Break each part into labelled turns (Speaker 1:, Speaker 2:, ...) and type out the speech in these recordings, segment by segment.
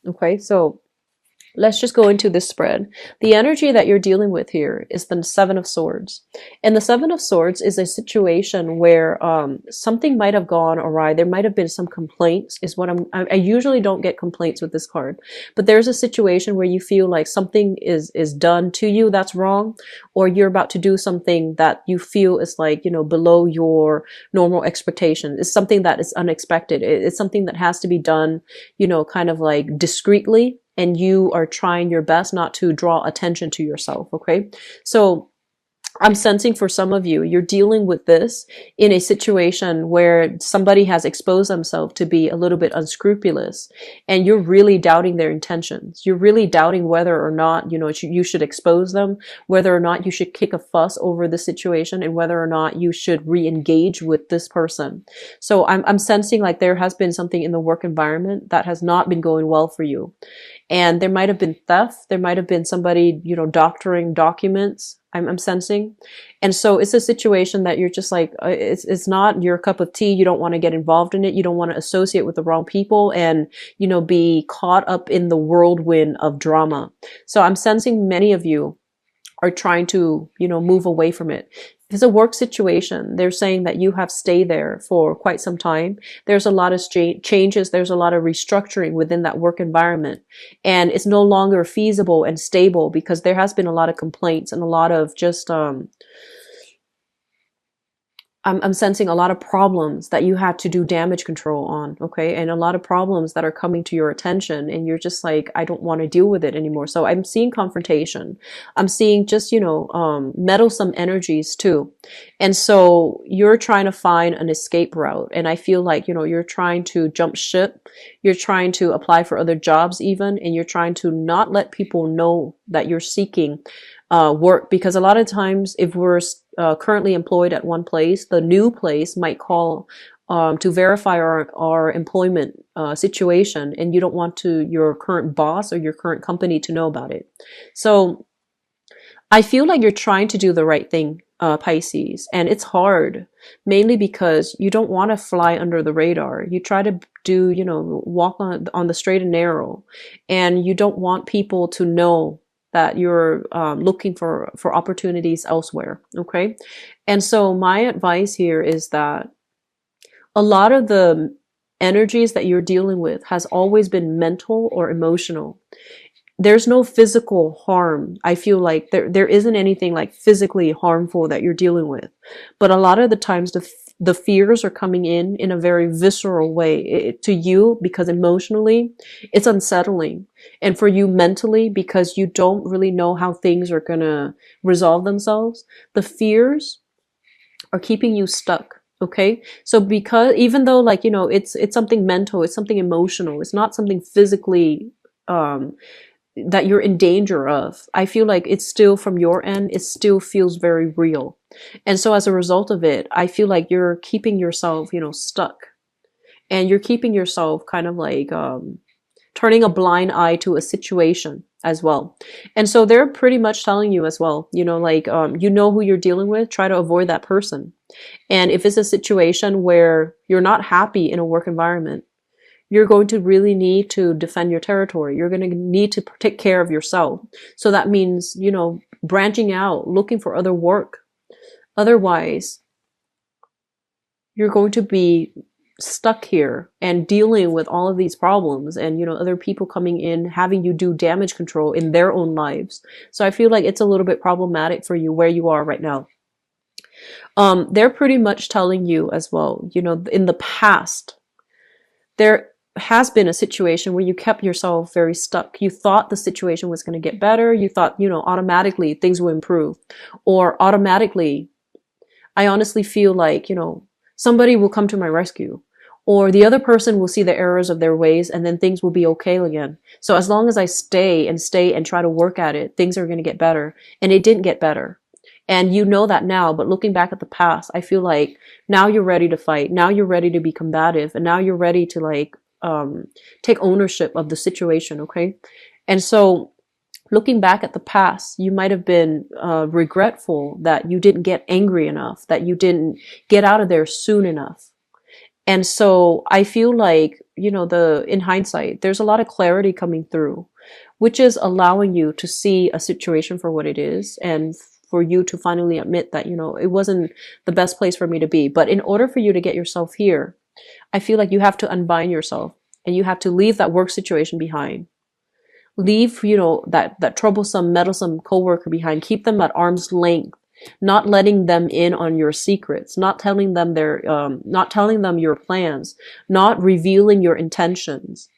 Speaker 1: Okay, so let's just go into this spread. The energy that you're dealing with here is the Seven of Swords. And the Seven of Swords is a situation where something might have gone awry. There might have been some complaints, is what I usually don't get complaints with this card. But there's a situation where you feel like something is done to you that's wrong, or you're about to do something that you feel is like, you know, below your normal expectation. It's something that is unexpected. It's something that has to be done, you know, kind of like discreetly, and you are trying your best not to draw attention to yourself. Okay. So I'm sensing for some of you, you're dealing with this in a situation where somebody has exposed themselves to be a little bit unscrupulous, and you're really doubting their intentions. You're really doubting whether or not, you know, you should expose them, whether or not you should kick a fuss over the situation, and whether or not you should re-engage with this person. So I'm sensing like there has been something in the work environment that has not been going well for you. And there might have been theft. There might have been somebody, you know, doctoring documents. I'm sensing. And so it's a situation that you're just like, it's not your cup of tea. You don't want to get involved in it. You don't want to associate with the wrong people and, you know, be caught up in the whirlwind of drama. So I'm sensing many of you are trying to, you know, move away from it. It's a work situation. They're saying that you have stayed there for quite some time. There's a lot of changes. There's a lot of restructuring within that work environment. And it's no longer feasible and stable because there has been a lot of complaints and a lot of just, I'm sensing a lot of problems that you had to do damage control on, okay? And a lot of problems that are coming to your attention, and you're just like, I don't want to deal with it anymore. So I'm seeing confrontation. I'm seeing just, you know, meddlesome energies too. And so you're trying to find an escape route. And I feel like, you know, you're trying to jump ship. You're trying to apply for other jobs even, and you're trying to not let people know that you're seeking work, because a lot of times if we're currently employed at one place, the new place might call to verify our employment situation, and you don't want your current boss or your current company to know about it. So I feel like you're trying to do the right thing, Pisces, and it's hard, mainly because you don't want to fly under the radar. You try to do, you know, walk on the straight and narrow, and you don't want people to know that you're looking for opportunities elsewhere. Okay. And so my advice here is that a lot of the energies that you're dealing with has always been mental or emotional. There's no physical harm. I feel like there isn't anything like physically harmful that you're dealing with, but a lot of the times the fears are coming in a very visceral way to you, because emotionally it's unsettling, and for you mentally because you don't really know how things are gonna resolve themselves. The fears are keeping you stuck. Okay. So because even though, like, you know, it's something mental, it's something emotional, it's not something physically that you're in danger of, I feel like it's still, from your end, it still feels very real. And so as a result of it, I feel like you're keeping yourself, you know, stuck, and you're keeping yourself kind of like turning a blind eye to a situation as well. And so they're pretty much telling you as well, you know, like, you know who you're dealing with, try to avoid that person. And if it's a situation where you're not happy in a work environment, you're going to really need to defend your territory. You're going to need to take care of yourself. So that means, you know, branching out, looking for other work. Otherwise, you're going to be stuck here and dealing with all of these problems, and, you know, other people coming in, having you do damage control in their own lives. So I feel like it's a little bit problematic for you where you are right now. They're pretty much telling you as well, you know, in the past, there has been a situation where you kept yourself very stuck. You thought the situation was going to get better. You thought, you know, automatically things will improve, or automatically, I honestly feel like, you know, somebody will come to my rescue, or the other person will see the errors of their ways, and then things will be okay again. So as long as I stay and try to work at it, things are going to get better. And it didn't get better. And you know that now, but looking back at the past, I feel like now you're ready to fight. Now you're ready to be combative, and now you're ready to like take ownership of the situation. Okay. And so looking back at the past, you might have been regretful that you didn't get angry enough, that you didn't get out of there soon enough. And so I feel like in hindsight, there's a lot of clarity coming through, which is allowing you to see a situation for what it is, and for you to finally admit that, it wasn't the best place for me to be. But in order for you to get yourself here, I feel like you have to unbind yourself, and you have to leave that work situation behind. Leave, that troublesome, meddlesome coworker behind. Keep them at arm's length, not letting them in on your secrets, not telling them not telling them your plans, not revealing your intentions.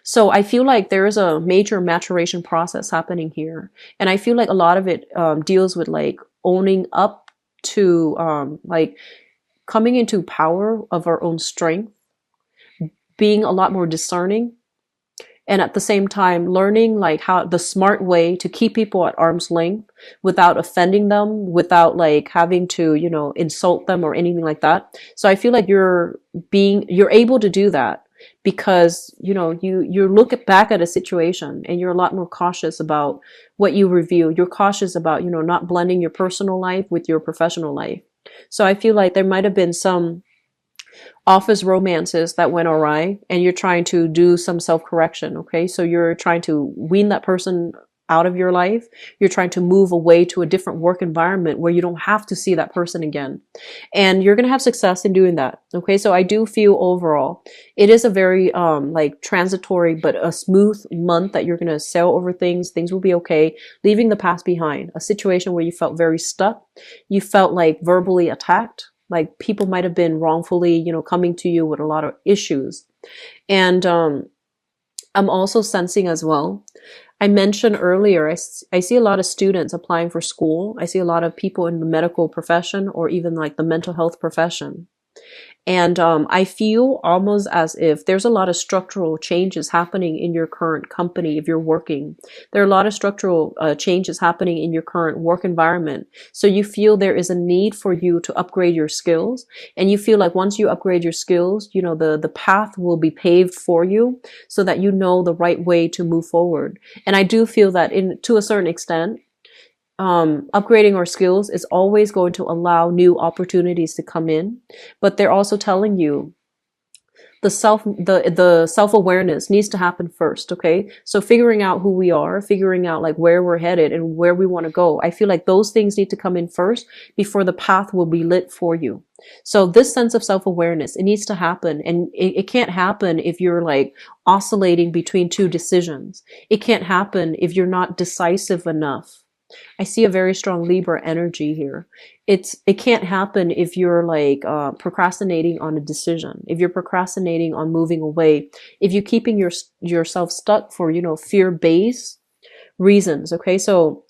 Speaker 1: So I feel like there is a major maturation process happening here. And I feel like a lot of it deals with like owning up to like coming into power of our own strength, being a lot more discerning, and at the same time learning like how the smart way to keep people at arm's length without offending them, without like having to, insult them or anything like that. So I feel like you're able to do that because, you look back at a situation and you're a lot more cautious about what you reveal. You're cautious about, not blending your personal life with your professional life. So I feel like there might have been some office romances that went awry, and you're trying to do some self-correction. Okay. So you're trying to wean that person out of your life. You're trying to move away to a different work environment where you don't have to see that person again. And you're going to have success in doing that. Okay. So I do feel overall, it is a very, like transitory, but a smooth month that you're going to sail over things. Things will be okay. Leaving the past behind. A situation where you felt very stuck. You felt like verbally attacked. Like people might have been wrongfully, coming to you with a lot of issues. And, I'm also sensing as well, I mentioned earlier, I see a lot of students applying for school. I see a lot of people in the medical profession or even like the mental health profession. And I feel almost as if there's a lot of structural changes happening in your current company if you're working. There are a lot of structural changes happening in your current work environment. So you feel there is a need for you to upgrade your skills. And you feel like once you upgrade your skills, the path will be paved for you so that you know the right way to move forward. And I do feel that to a certain extent, upgrading our skills is always going to allow new opportunities to come in, but they're also telling you the self-awareness needs to happen first. Okay. So figuring out who we are, figuring out like where we're headed and where we want to go. I feel like those things need to come in first before the path will be lit for you. So this sense of self-awareness, it needs to happen, and it can't happen if you're like oscillating between two decisions. It can't happen if you're not decisive enough. I see a very strong Libra energy here. It can't happen if you're like procrastinating on a decision, if you're procrastinating on moving away, if you're keeping yourself stuck for, fear-based reasons. Okay. So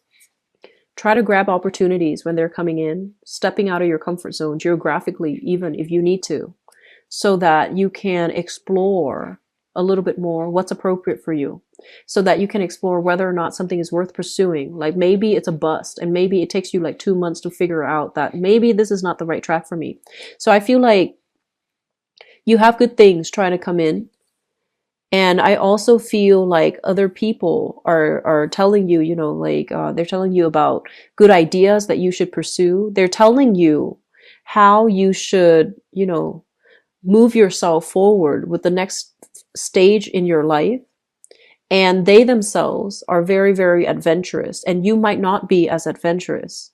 Speaker 1: try to grab opportunities when they're coming in, stepping out of your comfort zone geographically, even if you need to, so that you can explore a little bit more what's appropriate for you, so that you can explore whether or not something is worth pursuing. Like maybe it's a bust, and maybe it takes you like 2 months to figure out that maybe this is not the right track for me. So I feel like you have good things trying to come in. And I also feel like other people are telling you, they're telling you about good ideas that you should pursue. They're telling you how you should, move yourself forward with the next stage in your life. And they themselves are very, very adventurous, and you might not be as adventurous.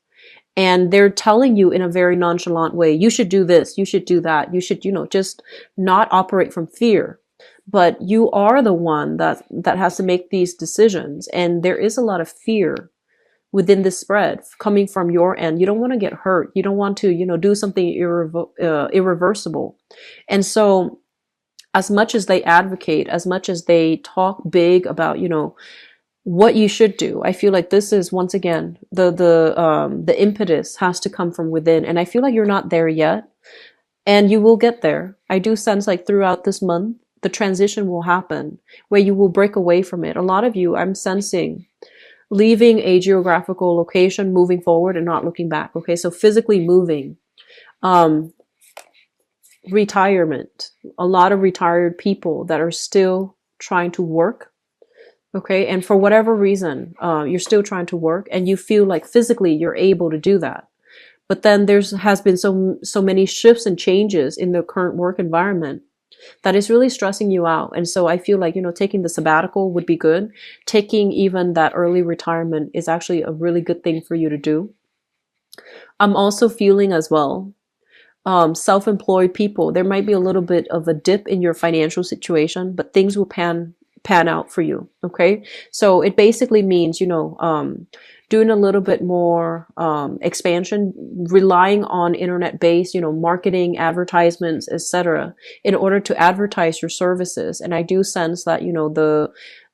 Speaker 1: And they're telling you in a very nonchalant way, you should do this, you should do that, you should, just not operate from fear. But you are the one that has to make these decisions. And there is a lot of fear within this spread coming from your end. You don't want to get hurt. You don't want to, do something irreversible. And so as much as they advocate, as much as they talk big about, what you should do, I feel like this is, once again, the impetus has to come from within. And I feel like you're not there yet, and you will get there. I do sense like throughout this month, the transition will happen where you will break away from it. A lot of you, I'm sensing, leaving a geographical location, moving forward and not looking back. Okay. So physically moving, retirement, a lot of retired people that are still trying to work. Okay. And for whatever reason, you're still trying to work, and you feel like physically you're able to do that. But then has been so many shifts and changes in the current work environment. that is really stressing you out. And so I feel like, taking the sabbatical would be good. Taking even that early retirement is actually a really good thing for you to do. I'm also feeling as well, self-employed people, there might be a little bit of a dip in your financial situation, but things will pan out for you. Okay. So it basically means, doing a little bit more expansion, relying on internet-based, marketing, advertisements, etc., in order to advertise your services. And I do sense that,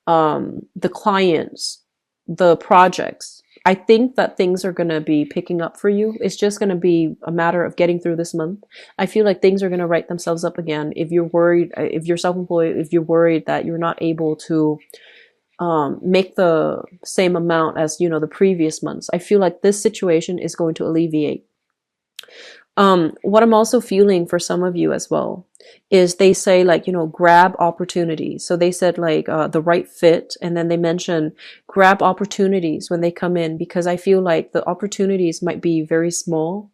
Speaker 1: the clients, the projects, I think that things are going to be picking up for you. It's just going to be a matter of getting through this month. I feel like things are going to right themselves up again. If you're worried, if you're self-employed, if you're worried that you're not able to make the same amount as, the previous months, I feel like this situation is going to alleviate. What I'm also feeling for some of you as well is they say, like, grab opportunities. So they said, like, the right fit. And then they mention grab opportunities when they come in, because I feel like the opportunities might be very small.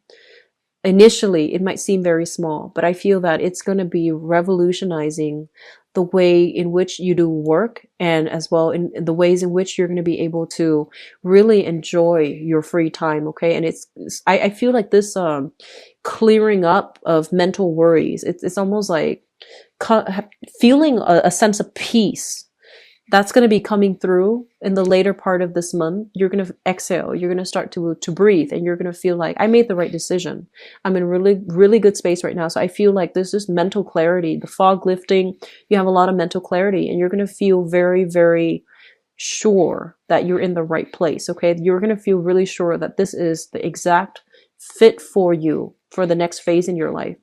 Speaker 1: Initially, it might seem very small, but I feel that it's going to be revolutionizing the way in which you do work, and as well in the ways in which you're going to be able to really enjoy your free time. Okay. And I feel like this, clearing up of mental worries, it's almost like feeling a sense of peace that's going to be coming through in the later part of this month. You're going to exhale, you're going to start to breathe, and you're going to feel like, I made the right decision. I'm in really, really good space right now. So I feel like this is mental clarity, the fog lifting. You have a lot of mental clarity, and you're going to feel very, very sure that you're in the right place. Okay. You're going to feel really sure that this is the exact fit for you for the next phase in your life.